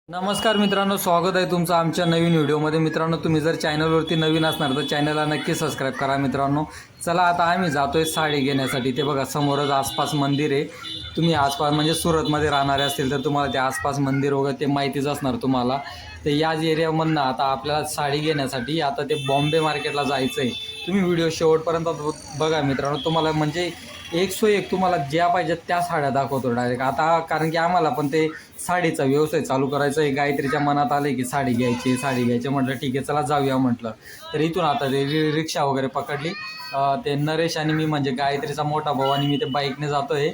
नमस्कार मित्रांनो, स्वागत आहे तुमचं आमच्या नवीन व्हिडिओमध्ये. मित्रांनो, तुम्ही जर चॅनलवरती नवीन असणार तर चॅनलला नक्की सबस्क्राईब करा. मित्रांनो, चला आता आम्ही जातोय साडी घेण्यासाठी. ते बघा समोरच आसपास मंदिर आहे. तुम्ही आसपास म्हणजे सुरतमध्ये राहणारे असतील तर तुम्हाला ते आसपास मंदिर वगैरे ते माहितीच असणार तुम्हाला. ते याच एरियामधनं आता आपल्याला साडी घेण्यासाठी आता ते बॉम्बे मार्केटला जायचं आहे. तुम्ही व्हिडिओ शेवटपर्यंत बघा मित्रांनो, तुम्हाला म्हणजे एक सो एक तुम्हाला ज्या पाहिजेत त्या साड्या दाखवतो डायरेक्ट आता. कारण की आम्हाला पण ते साडीचा व्यवसाय चालू करायचा आहे. गायत्रीच्या मनात आलं की साडी घ्यायची म्हटलं ठीक आहे चला जाऊया म्हटलं. तर इथून आता ते रिक्षा वगैरे पकडली. ते नरेश आणि मी म्हणजे गायत्रीचा मोठा भाऊ आणि मी ते बाईकने जातो आहे.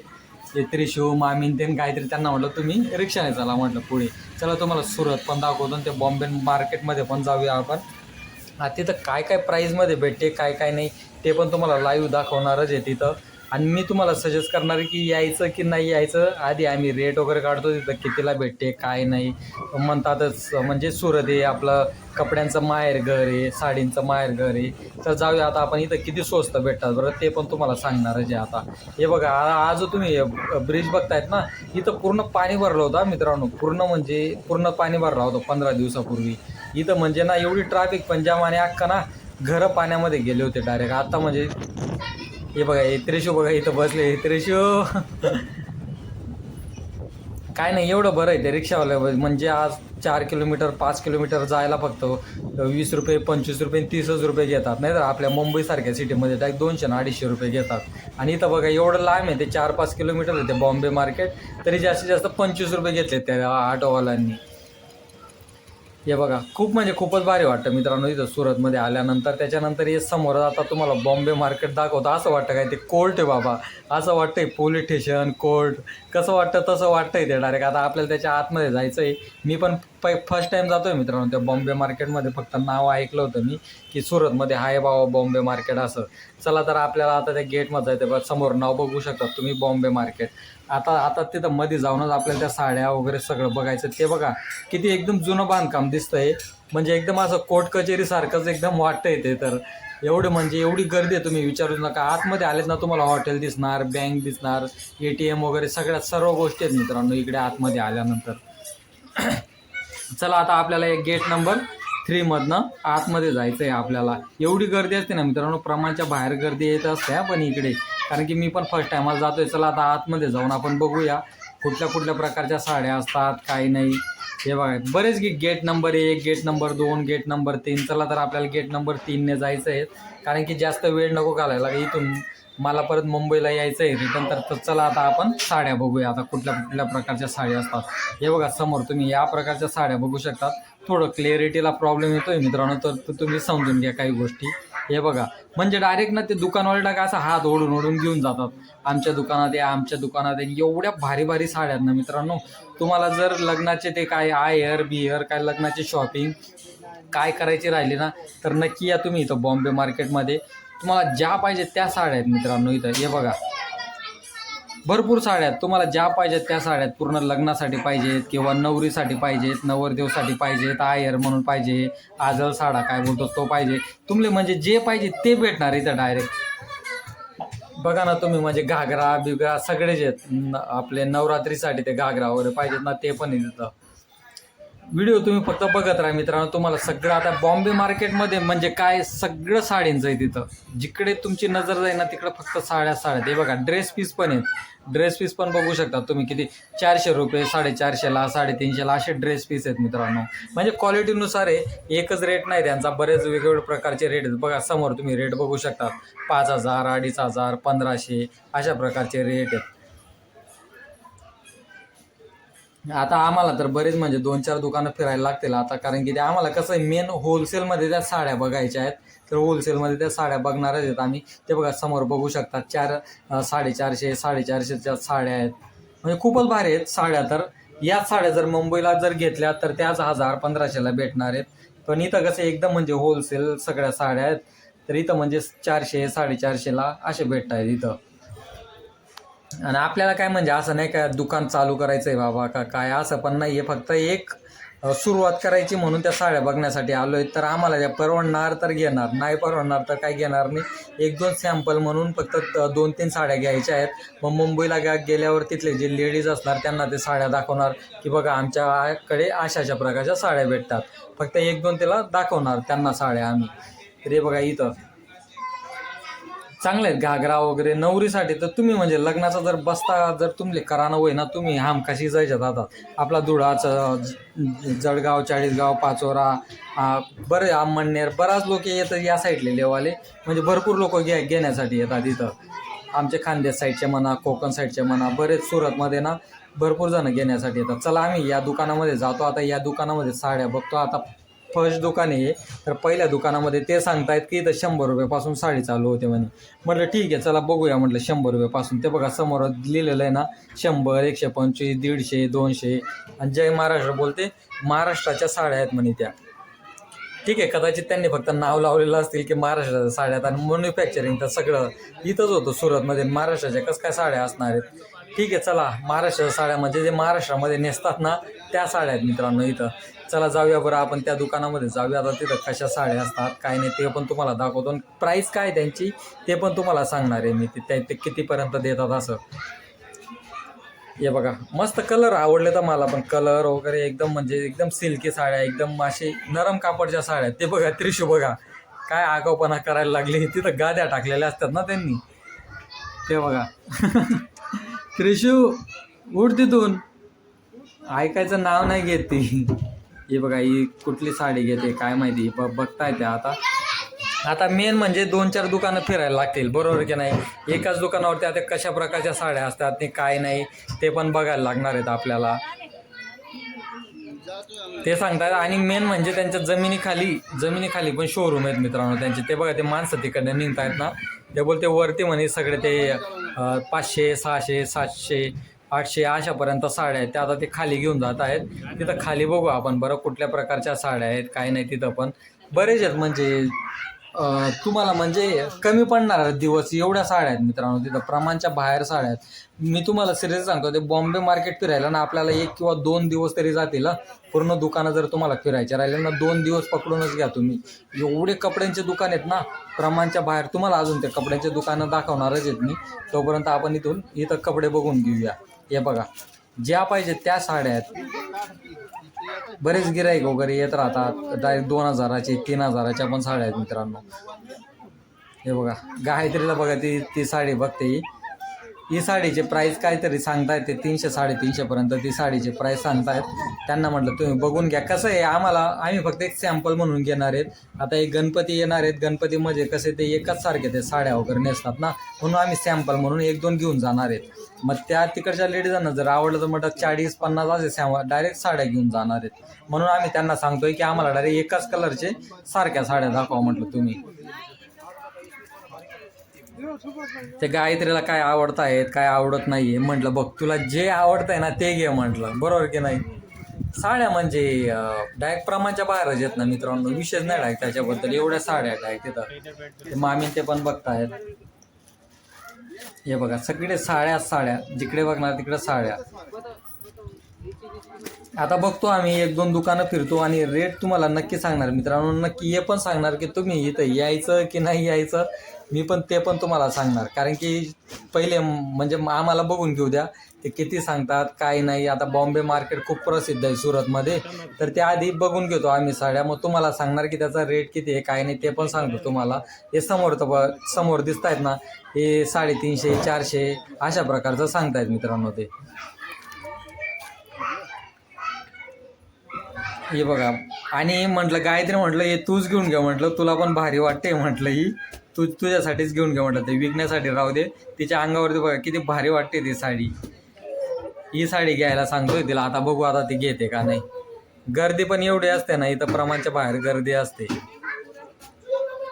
ते त्रिशू मामीन ते गायत्री त्यांना म्हटलं तुम्ही रिक्षाने चला म्हटलं पुढे. चला तुम्हाला सुरत पण दाखवतो ते बॉम्बे मार्केटमध्ये पण जाऊया आपण. तिथं काय काय प्राईजमध्ये भेटते काय काय नाही ते पण तुम्हाला लाईव्ह दाखवणारच आहे तिथं. आणि मी तुम्हाला सजेस्ट करणार आहे की यायचं की नाही यायचं. आधी आम्ही रेट वगैरे काढतो तिथं कितीला भेटते काय नाही. म्हणतातच म्हणजे सुरत आहे आपलं कपड्यांचं माहेरघर आहे, साडींचं माहेरघर आहे. तर जाऊया आता आपण. इथं किती स्वस्त भेटतात बरं ते पण तुम्हाला सांगणारच आहे आता. हे बघा आज तुम्ही ब्रिज बघतायत ना, इथं पूर्ण पाणी भरलं होतं मित्रांनो. पूर्ण पाणी भरलं होतं 15 दिवसापूर्वी. इथं म्हणजे ना एवढी ट्रॅफिक पण जाम आणि अख्खा ना घरं पाण्यामध्ये गेले होते डायरेक्ट. आता म्हणजे हे बघा हे त्रिशू बघा इथं बसले. त्रिशू काय नाही एवढं बरं आहे ते रिक्षावाल्या. म्हणजे आज 4 किलोमीटर 5 किलोमीटर जायला फक्त 20 रुपये 25 रुपये 30च रुपये घेतात. नाही तर आपल्या मुंबईसारख्या सिटीमध्ये डायरेक्ट 200 आणि 250 रुपये घेतात. आणि इथं बघा एवढं लांब आहे ते 4-5 किलोमीटर आहे ते बॉम्बे मार्केट. तरी जास्तीत जास्त 25 रुपये घेतले त्या ऑटोवाल्यांनी. हे बघा खूप म्हणजे खूपच भारी वाटतं मित्रांनो इथं सुरतमध्ये आल्यानंतर. त्याच्यानंतर हे समोर आता तुम्हाला बॉम्बे मार्केट दाखवतं. असं वाटतं काय ते कोर्ट आहे बाबा. असं वाटतंय पोलीस स्टेशन कोर्ट कसं वाटतं तसं वाटतंय ते डायरेक्ट. आता आपल्याला त्याच्या आतमध्ये जायचं आहे. मी पण फर्स्ट टाईम जातो आहे मित्रांनो त्या बॉम्बे मार्केटमध्ये. फक्त नाव ऐकलं होतं मी की सुरतमध्ये आहे बाबा बॉम्बे मार्केट असं. चला तर आपल्याला आता त्या गेटमध्ये जायचं. बघा समोर नाव बघू शकता तुम्ही बॉम्बे मार्केट. आता आता तिथं मध्ये जाऊनच आपल्याला त्या साड्या वगैरे सगळं बघायचं. ते बघा किती एकदम जुनं बांधकाम दिसतंय. म्हणजे एकदम असं कोर्ट कचेरीसारखंच एकदम वाटतंय ते. तर एवढं म्हणजे एवढी गर्दी आहे तुम्ही विचारूच नका. आतमध्ये आलेत ना तुम्हाला हॉटेल दिसणार, बँक दिसणार, ATM वगैरे सर्व गोष्टी आहेत मित्रांनो इकडे आतमध्ये आल्यानंतर. चला आता आपल्याला एक गेट नंबर 3 मधनं आतमध्ये जायचं आहे आपल्याला. एवढी गर्दी असते ना मित्रांनो, प्रमाणाच्या बाहेर गर्दी येत असते पण इकडे. कारण की मी पण फर्स्ट टायमाला जातोय. चला आता आतमध्ये जाऊन आपण बघूया कुठल्या कुठल्या प्रकारच्या साड्या असतात काय नाही. हे बघा बरेच gate number 1 gate number 2 gate number 3. चला तर आपल्याला गेट नंबर 3ने जायचं आहे. कारण की जास्त वेळ नको घालायला. इथून मला परत मुंबईला यायचं आहे रिटर्न. तर चला आता आपण साड्या बघूया आता कुठल्या कुठल्या प्रकारच्या साड्या असतात. हे बघा समोर तुम्ही या प्रकारच्या साड्या बघू शकता. थोडं क्लिअरिटीला प्रॉब्लेम येतोय मित्रांनो तर तुम्ही समजून घ्या काही गोष्टी. हे बघा म्हणजे डायरेक्ट ना ते दुकानवाले टाका असा हात ओढून ओढून घेऊन जातात. आमच्या दुकानात या आमच्या दुकानात आहे. एवढ्या भारी भारी साड्या आहेत ना मित्रांनो. तुम्हाला जर लग्नाचे ते काय आयर बियर काय लग्नाची शॉपिंग काय करायची राहिली ना तर नक्की या तुम्ही इथं बॉम्बे मार्केटमध्ये. तुम्हाला ज्या पाहिजे त्या साड्या आहेत मित्रांनो इथं. हे बघा भरपूर साड्या आहेत. तुम्हाला ज्या पाहिजेत त्या साड्यात. पूर्ण लग्नासाठी पाहिजेत किंवा नवरीसाठी पाहिजेत, नवरदेवसाठी पाहिजेत, आयर म्हणून पाहिजे, आजल साडा काय बोलतो तो पाहिजे. तुमले म्हणजे जे पाहिजे ते भेटणार इथं डायरेक्ट. बघा ना तुम्ही म्हणजे घागरा बिगरा सगळे जे आपले नवरात्रीसाठी ते घागरा वगैरे पाहिजेत ना ते पण तिथं. व्हिडिओ तुम्ही फक्त बघत राहा मित्रांनो. तुम्हाला सगळं आता बॉम्बे मार्केटमध्ये म्हणजे काय सगळं साडींचं आहे तिथं. जिकडे तुमची नजर जाईल ना तिकडं फक्त साड्या. ते बघा ड्रेस पीस पण आहेत. ड्रेस पीस पण बघू शकता तुम्ही किती 400 रुपये 450ला 350ला असे ड्रेस पीस आहेत मित्रांनो. म्हणजे क्वालिटीनुसार आहे. एकच रेट नाही त्यांचा. बरेच वेगवेगळ्या प्रकारचे रेट आहेत. बघा समोर तुम्ही रेट बघू शकता. 5000 2500 1500 अशा प्रकारचे रेट आहेत. आता आम्हाला तर बरेच म्हणजे 2-4 दुकानं फिरायला लागतील आता. कारण की ते आम्हाला कसं आहे मेन होलसेलमध्ये त्या साड्या बघायच्या आहेत. तर होलसेलमध्ये त्या साड्या बघणारच आहेत आम्ही. ते बघा समोर बघू शकता 450 450च्या साड्या आहेत. म्हणजे खूपच भारी आहेत साड्या. तर याच साड्या जर मुंबईला जर घेतल्या तर त्याच 1000-1500ला भेटणार आहेत. पण इथं कसं एकदम म्हणजे होलसेल सगळ्या साड्या आहेत. तर इथं म्हणजे 400 450ला असे भेटत आहेत इथं. आणि आपल्याला काय म्हणजे असं नाही का दुकान चालू करायचं आहे बाबा का काय असं पण नाही आहे. फक्त एक सुरुवात करायची म्हणून त्या साड्या बघण्यासाठी आलो आहे. तर आम्हाला ज्या परवडणार तर घेणार, नाही परवडणार तर काही घेणार नाही. 1-2 सॅम्पल म्हणून फक्त 2-3 साड्या घ्यायच्या आहेत. मग मुंबईला गेल्यावर तिथले जे लेडीज असणार त्यांना ते साड्या दाखवणार की बघा आमच्याकडे अशाच्या प्रकारच्या साड्या भेटतात. फक्त 1-2 त्याला दाखवणार त्यांना साड्या आम्ही. तर हे बघा इथं चांगले आहेत घागरा वगैरे नवरीसाठी. तर तुम्ही म्हणजे लग्नाचा जर बसता जर तुमले करानं होय ना, तुम्ही हमखाशी जायच्या जातात. आपला धुळाचं जळगाव, चाळीसगाव, पाचोरा, बरे आममळनेर बराच लोक येतात या साईडले लेवाले. म्हणजे भरपूर लोक घेण्यासाठी येतात इथं. आमचे खानदेश साईडचे म्हणा, कोकण साईडचे म्हणा, बरेच सुरतमध्ये ना भरपूर जण घेण्यासाठी येतात. चला आम्ही या दुकानामध्ये जातो. आता या दुकानामध्ये साड्या बघतो. आता फर्स्ट दुकान आहे. तर पहिल्या दुकानामध्ये ते सांगतायत की इथं 100 रुपयापासून साडी चालू होते म्हणे. म्हटलं ठीक आहे चला बघूया म्हटलं 100 रुपयापासून. ते बघा समोर लिहिलेलं आहे ना 100, 125, 150, 200 आणि जय महाराष्ट्र बोलते महाराष्ट्राच्या साड्या आहेत म्हणे त्या. ठीक आहे, कदाचित त्यांनी फक्त नाव लावलेलं असतील की महाराष्ट्राच्या साड्यात आणि मॅन्युफॅक्चरिंग तर सगळं इथंच होतं सुरतमध्ये. महाराष्ट्राच्या कसं काय साड्या असणार आहेत. ठीक आहे चला, महाराष्ट्राच्या साड्या म्हणजे जे महाराष्ट्रामध्ये नेसतात ना त्या साड्या आहेत मित्रांनो इथं. चला जाऊया बरं आपण त्या दुकानामध्ये जाऊया. आता तिथं कशा साड्या असतात काय नाही ते पण तुम्हाला दाखवतो. प्राईस काय त्यांची ते पण तुम्हाला सांगणार आहे मी. ते कितीपर्यंत देतात असं. हे बघा मस्त कलर आवडले तर मला पण. कलर वगैरे एकदम म्हणजे एकदम सिल्की साड्या, एकदम अशी नरम कापडच्या साड्या. ते बघा त्रिशू बघा काय आगाऊपणा करायला लागली. तिथं गाद्या टाकलेल्या असतात ना त्यांनी. ते बघा त्रिशू उठ तिथून, ऐकायचं नाव नाही घेत ती. हे बघा ही कुठली साडी घेते काय माहिती. बघताय त्या आता मेन म्हणजे 2-4 दुकानं फिरायला लागतील बरोबर की नाही. एकाच दुकानावरती आता कशा प्रकारच्या साड्या असतात ते काय नाही ते पण बघायला लागणार आहेत आपल्याला. ते सांगतात. आणि मेन म्हणजे त्यांच्या जमिनीखाली पण शोरूम आहेत मित्रांनो त्यांचे. ते बघा ते माणसं तिकडनं निघत आहेत ना, ते बोलते वरती म्हणे सगळे ते 500, 600, 700, 800 अशापर्यंत साड्या आहेत. त्या आता ते खाली घेऊन जात आहेत. तिथं खाली बघू आपण बरं कुठल्या प्रकारच्या साड्या आहेत काय नाही. तिथं पण बरेच आहेत म्हणजे तुम्हाला म्हणजे कमी पडणार दिवस. एवढ्या साड्या आहेत मित्रांनो तिथं, प्रमाणच्या बाहेर साड्या आहेत. मी तुम्हाला सिरियस सांगतो ते बॉम्बे मार्केट फिरायला ना आपल्याला 1 किंवा 2 दिवस तरी जातील. पूर्ण दुकानं जर तुम्हाला फिरायचे राहिले ना 2 दिवस पकडूनच घ्या तुम्ही. एवढे कपड्यांचे दुकान आहेत ना प्रमाणच्या बाहेर. तुम्हाला अजून ते कपड्यांचे दुकानं दाखवणारच आहेत मी. तोपर्यंत आपण इथं कपडे बघून घेऊया. हे बघा ज्या पाहिजे त्या साड्या आहेत. बरेच गिराईक वगैरे येत राहतात. डायरेक्ट 2000ची 3000च्या पण साड्या आहेत मित्रांनो. हे बघा गायत्रीला बघा ती साडी बघते. ही साडीचे प्राईस काहीतरी सांगतायत ते 300-350पर्यंत ती साडीचे प्राईस सांगतायत. त्यांना म्हटलं तुम्ही बघून घ्या. कसं आहे आम्ही फक्त एक सॅम्पल म्हणून घेणार आहेत. आता एक गणपती येणार आहेत. गणपतीमध्ये कसे ते एकच सारखे ते साड्या वगैरे नेसतात ना, म्हणून आम्ही सॅम्पल म्हणून 1-2 घेऊन जाणार आहेत. मग त्या तिकडच्या लेडीजांना जर आवडलं तर म्हटलं 40-50 असे डायरेक्ट साड्या घेऊन जाणार आहेत. म्हणून आम्ही त्यांना सांगतोय की आम्हाला डायरेक्ट एकाच कलरचे सारख्या साड्या दाखवा म्हटलं तुम्ही. ते गायत्रीला काय आवडत आहेत काय आवडत नाही आहे म्हटलं बघ तुला जे आवडतं आहे ना ते घे म्हटलं बरोबर की नाही. साड्या म्हणजे डायरेक्ट प्रमाणच्या बाहेरच येत ना मित्रांनो. विशेष नाही डायरेक्ट त्याच्याबद्दल. एवढ्या साड्या डायरेक्ट तिथं ते मामी ते पण बघतायत. हे बघा सगळे साड्या जिकडे बघणार तिकडे साड्या. आता बघतो आम्ही 1-2 दुकानं फिरतो आणि रेट तुम्हाला नक्की सांगणार मित्रांनो. नक्की हे पण सांगणार की तुम्ही इथं यायचं की नाही यायचं. मी पण ते पण तुम्हाला सांगणार. कारण की पहिले म्हणजे आम्हाला बघून घेऊ द्या ते किती सांगतात काय नाही. आता बॉम्बे मार्केट खूप प्रसिद्ध आहे सुरतमध्ये. तर त्या आधी बघून घेतो आम्ही साड्या. मग तुम्हाला सांगणार की त्याचा रेट किती आहे काय नाही ते पण सांगतो तुम्हाला. हे समोर दिसत आहेत ना हे 350-400 अशा प्रकारचं सांगतायत मित्रांनो ते. हे बघा आणि म्हटलं गायत्री म्हटलं हे तूच घेऊन घे म्हटलं तुला पण भारी वाटते म्हटलं. ही तुझ्यासाठीच घेऊन घे म्हटलं. ते विकण्यासाठी राहू दे. तिच्या अंगावरती बघा किती भारी वाटते ती साडी. ही साडी घ्यायला सांगतोय तिला. आता बघू आता ती घेते का नाही. गर्दी पण एवढी असते ना इथं प्रमाणच्या बाहेर गर्दी असते.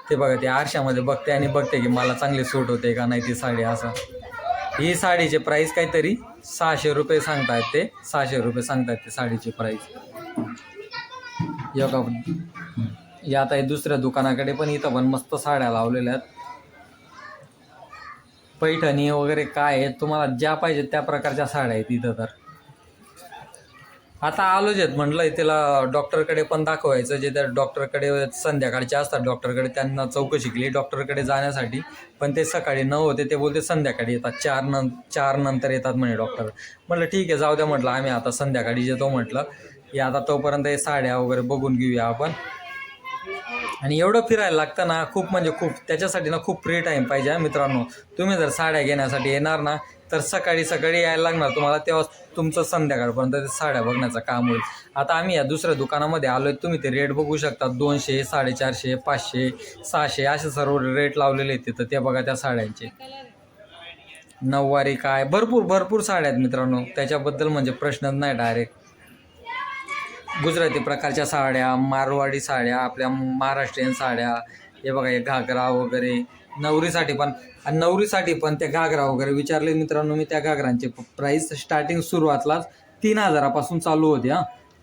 ते बघा ते आरशामध्ये बघते आणि बघते की मला चांगली सूट होते का नाही ती साडी. असं ही साडीचे प्राईस काहीतरी 600 रुपये सांगतायत ते. 600 रुपये सांगतायत ते साडीची प्राईस. या आता दुसऱ्या दुकानाकडे पण इथं पण मस्त साड्या लावलेल्या आहेत. पैठणी वगैरे काय आहेत तुम्हाला ज्या पाहिजे त्या प्रकारच्या साड्या आहेत इथं. तर आता आलोच आहेत म्हटलं त्याला डॉक्टरकडे पण दाखवायचं, जे त्या डॉक्टरकडे संध्याकाळचे असतात डॉक्टरकडे, त्यांना चौकशी केली डॉक्टरकडे जाण्यासाठी, पण ते सकाळी 9 होते, ते बोलते संध्याकाळी येतात, 4 नंतर येतात म्हणे डॉक्टर. म्हटलं ठीक आहे जाऊ द्या, म्हटलं आम्ही आता संध्याकाळी येतो म्हटलं. हे आता तोपर्यंत हे साड्या वगैरे बघून घेऊया आपण. आणि एवढं फिरायला लागतं ना खूप, म्हणजे खूप, त्याच्यासाठी ना खूप फ्री टाईम पाहिजे मित्रांनो. तुम्ही जर साड्या घेण्यासाठी येणार ना तर सकाळी सकाळी यायला लागणार तुम्हाला, तेव्हा तुमचं संध्याकाळपर्यंत ते साड्या बघण्याचं काम होईल. आता आम्ही या दुसऱ्या दुकानामध्ये आलो आहे, तुम्ही ते रेट बघू शकता, 200, 450, 500, 600 असे सर्व रेट लावलेले आहेत तिथं. ते बघा त्या साड्यांचे, नऊवारी काय भरपूर भरपूर साड्या आहेत मित्रांनो, त्याच्याबद्दल म्हणजे प्रश्नच नाही. डायरेक्ट गुजराती प्रकारच्या साड्या, मारवाडी साड्या, आपल्या महाराष्ट्रीयन साड्या, हे बघा हे घागरा वगैरे नवरीसाठी पण. आणि नवरीसाठी पण त्या घागरा वगैरे विचारले मित्रांनो मी, त्या घागरांचे प्राईस स्टार्टिंग सुरुवातलाच 3,000पासून चालू होते.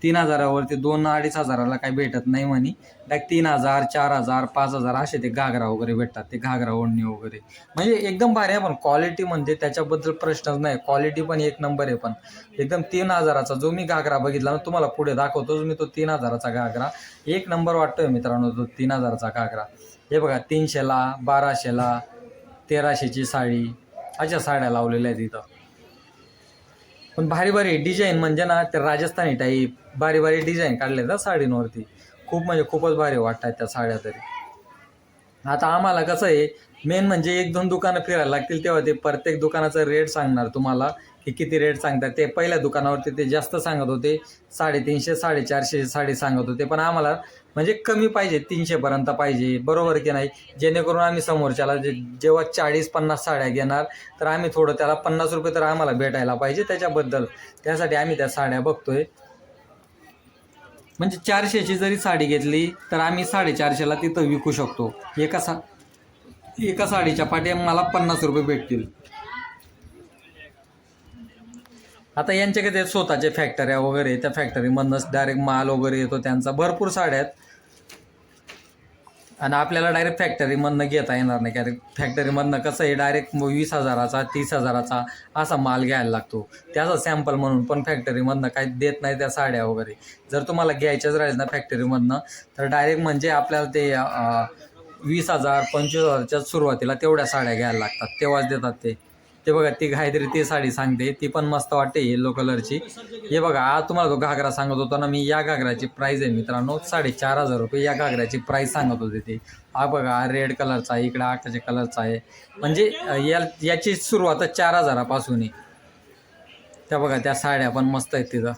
3,000वरती 2-2.5 हजाराला काही भेटत नाही म्हणे. डायरेक्ट 3,000, 4,000, 5,000 असे ते घागरा वगैरे भेटतात, ते घागरा ओढणी वगैरे. म्हणजे एकदम भारी आहे, पण क्वालिटी म्हणजे त्याच्याबद्दल प्रश्नच नाही, क्वालिटी पण एक नंबर आहे. पण एकदम 3,000चा जो मी घागरा बघितला ना, तुम्हाला पुढे दाखवतोच मी, तो 3,000चा घागरा एक नंबर वाटतोय मित्रांनो, तो 3,000चा घागरा. हे बघा 300ला, 1,200ला, 1,300ची साडी, अशा साड्या लावलेल्या आहेत इथं. पण भारी भारी डिझाईन म्हणजे ना, ते राजस्थानी टाईप भारी भारी डिझाईन काढले ना साडींवरती, खूप म्हणजे खूपच भारी वाटतात त्या साड्या तरी. आता आम्हाला कसं आहे, मेन म्हणजे 1-2 दुकानं फिरायला लागतील, तेव्हा ते प्रत्येक दुकानाचा रेट सांगणार तुम्हाला की किती रेट सांगतात. ते पहिल्या दुकानावरती ते जास्त सांगत होते, 350, 450 साडी सांगत होते, पण आम्हाला म्हणजे कमी पाहिजे, 300पर्यंत पाहिजे, बरोबर की नाही. जेणेकरून आम्ही समोरच्याला जेव्हा 40-50 साड्या घेणार तर आम्ही थोडं त्याला 50 रुपये तर आम्हाला भेटायला पाहिजे त्याच्याबद्दल. त्यासाठी आम्ही त्या साड्या बघतोय. म्हणजे 400ची जरी साडी घेतली तर आम्ही 450ला तिथं विकू शकतो. एका साडीच्या पाठी मला 50 रुपये भेटतील. आता यांच्याकडे स्वतःचे फॅक्टऱ्या वगैरे, त्या फॅक्टरीमधनंच डायरेक्ट माल वगैरे येतो त्यांचा, भरपूर साड्या आहेत. आणि आपल्याला डायरेक्ट फॅक्टरीमधनं घेता येणार नाही, कारण फॅक्टरीमधनं कसं आहे, डायरेक्ट 20,000चा 30,000चा असा माल घ्यायला लागतो, त्याचा सॅम्पल म्हणून. पण फॅक्टरीमधनं काही देत नाही त्या साड्या वगैरे. जर तुम्हाला घ्यायच्याच राहील ना फॅक्टरीमधनं तर डायरेक्ट म्हणजे आपल्याला ते 20,000 25,000च्या सुरुवातीला तेवढ्या साड्या घ्यायला लागतात, तेव्हाच देतात ते. ते बघा ती काहीतरी ती साडी सांगते, ती पण मस्त वाटते, येलो कलरची. हे बघा आज तुम्हाला तो घागरा सांगत होतो ना मी, या घागराची प्राईस आहे मित्रांनो 4,500 रुपये, या घागराची प्राईस सांगत होते ते. हा बघा रेड कलरचा आहे, इकडे आकाशी कलरचा आहे, म्हणजे याची सुरुवातच 4,000पासून आहे. त्या बघा त्या साड्या पण मस्त आहेत तिथं,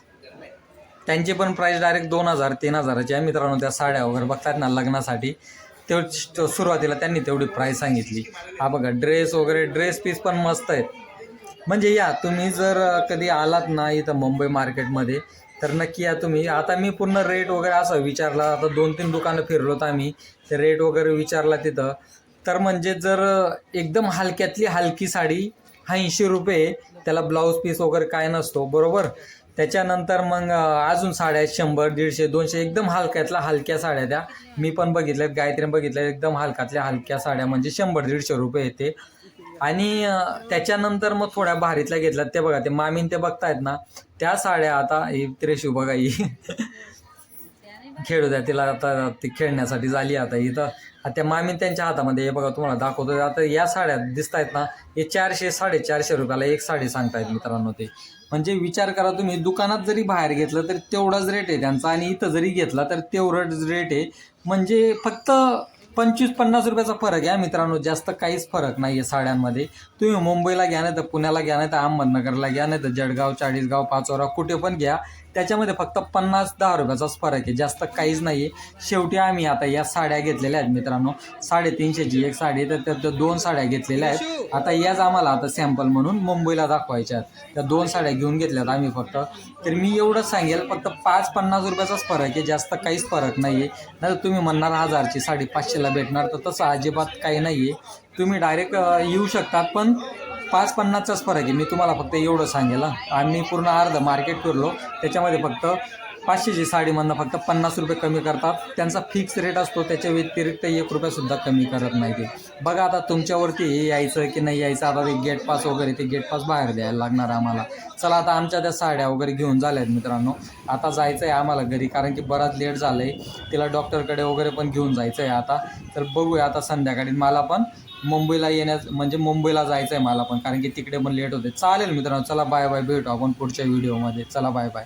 त्यांची पण प्राईस डायरेक्ट 2,000-3,000ची आहे मित्रांनो. त्या साड्या वगैरे बघतात ना लग्नासाठी, सुरुवातीला त्यांनी तेवढी प्राईस सांगितली. हा बघा ड्रेस वगैरे, ड्रेस पीस पण मस्त आहेत. म्हणजे या तुम्ही जर कधी आलात ना इथं मुंबई मार्केटमध्ये तर नक्की या तुम्ही. आता मी पूर्ण रेट वगैरे असं विचारला, आता 2-3 दुकानं फिरलो तर आम्ही, ते रेट वगैरे विचारला तिथं. तर म्हणजे जर एकदम हलक्यातली हलकी साडी 80 रुपये, त्याला ब्लाऊज पीस वगैरे काय नसतो, बरोबर. त्याच्यानंतर मग अजून साड्या 100, 150, 200 एकदम हलक्यातल्या हलक्या साड्या त्या मी पण बघितल्यात, गायत्रीने बघितल्या, एकदम हलक्यातल्या हलक्या साड्या म्हणजे 100-150 रुपये येते. आणि त्याच्यानंतर मग थोड्या भारीतल्या घेतल्यात, ते बघा ते मामीन ते बघतायत ना त्या साड्या. आता ही त्रेशू बघा ही खेळू द्या तिला, आता ती खेळण्यासाठी झाली आता इथं. त्या मामीन त्यांच्या हातामध्ये हे बघा तुम्हाला दाखवतो. आता या साड्या दिसत आहेत ना, हे 400-450 रुपयाला एक साडी सांगतायत मित्रांनो ते. म्हणजे विचार करा तुम्ही, दुकानात जरी बाहेर घेतलं तर तेवढाच रेट आहे त्यांचा, आणि इथं जरी घेतला तर तेवढंच रेट आहे. म्हणजे फक्त 25-50 रुपयाचा फरक आहे मित्रांनो, जास्त काहीच फरक नाही आहे साड्यांमध्ये. तुम्ही मुंबईला घ्या, नाही तर पुण्याला घ्या, नाही तर अहमदनगरला घ्या, नाही तर जळगाव, चाळीसगाव, पाचोरा, कुठे पण घ्या, त्याच्यामध्ये फक्त 50-10 रुपयाचाच फरक आहे, जास्त काहीच नाही आहे. शेवटी आम्ही आता या साड्या घेतलेल्या आहेत मित्रांनो, 350ची एक साडी, तर त्या 2 साड्या घेतलेल्या आहेत. आता याच आम्हाला आता सॅम्पल म्हणून मुंबईला दाखवायच्या आहेत. त्या 2 साड्या घेऊन घेतल्यात आम्ही फक्त. तर मी एवढंच सांगेल, फक्त 5-50 रुपयाचाच फरक आहे, जास्त काहीच फरक नाही आहे. नाही तर तुम्ही म्हणणार 1000ची साडी 500ला भेटणार, तर तसं अजिबात काही नाही आहे. तुम्ही डायरेक्ट येऊ शकतात, पण 5-50चाच फरक आहे. मी तुम्हाला फक्त एवढं सांगेल. आम्ही पूर्ण अर्ध मार्केट फिरलो, त्याच्यामध्ये फक्त 500ची साडीमधनं फक्त 50 रुपये कमी करतात. त्यांचा फिक्स रेट असतो, त्याच्या व्यतिरिक्त 1 रुपयासुद्धा कमी करत नाही ते. बघा आता तुमच्यावरती हे यायचं की नाही यायचं. आता ते गेट पास वगैरे ते गेट पास बाहेर द्यायला लागणार आम्हाला. चला आता आमच्या त्या साड्या वगैरे घेऊन झाल्या आहेत मित्रांनो. आता जायचं आहे आम्हाला घरी, कारण की बराच लेट झालं आहे. तिला डॉक्टरकडे वगैरे पण घेऊन जायचं आहे आता. तर बघूया आता संध्याकाळी. मला पण मुंबईला म्हणजे मुंबईला जायचं आहे मला पण, कारण की तिकडे पण लेट होते. चालेल मित्रांनो, चला बाय बाय, भेटू आपण पुढच्या व्हिडिओमध्ये. चला बाय बाय.